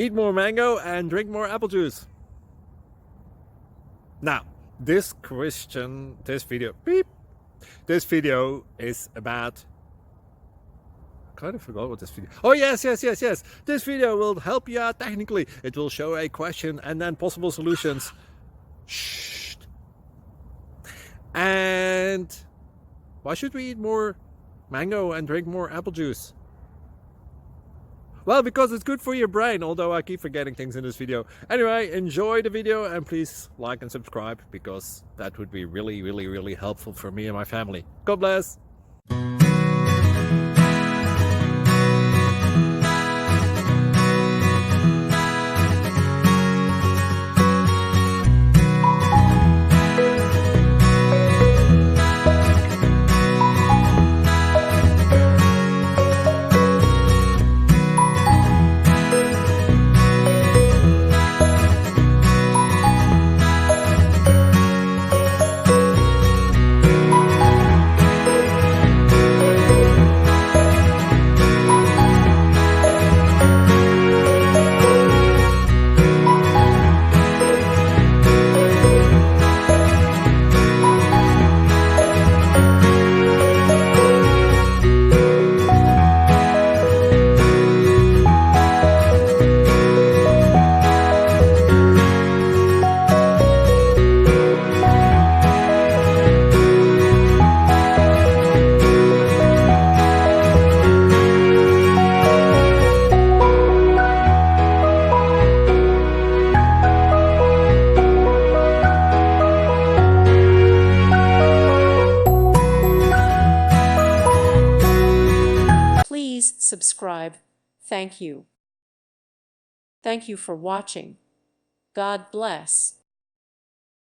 Eat more mango and drink more apple juice. Now, this video is about... I kind of forgot what this video... Oh, yes. This video will help you out technically. It will show a question and then possible solutions. Shh. And why should we eat more mango and drink more apple juice? Well, because it's good for your brain, although I keep forgetting things in this video. Anyway, enjoy the video and please like and subscribe, because that would be really helpful for me and my family. God bless! Please subscribe. Thank you. Thank you for watching. God bless.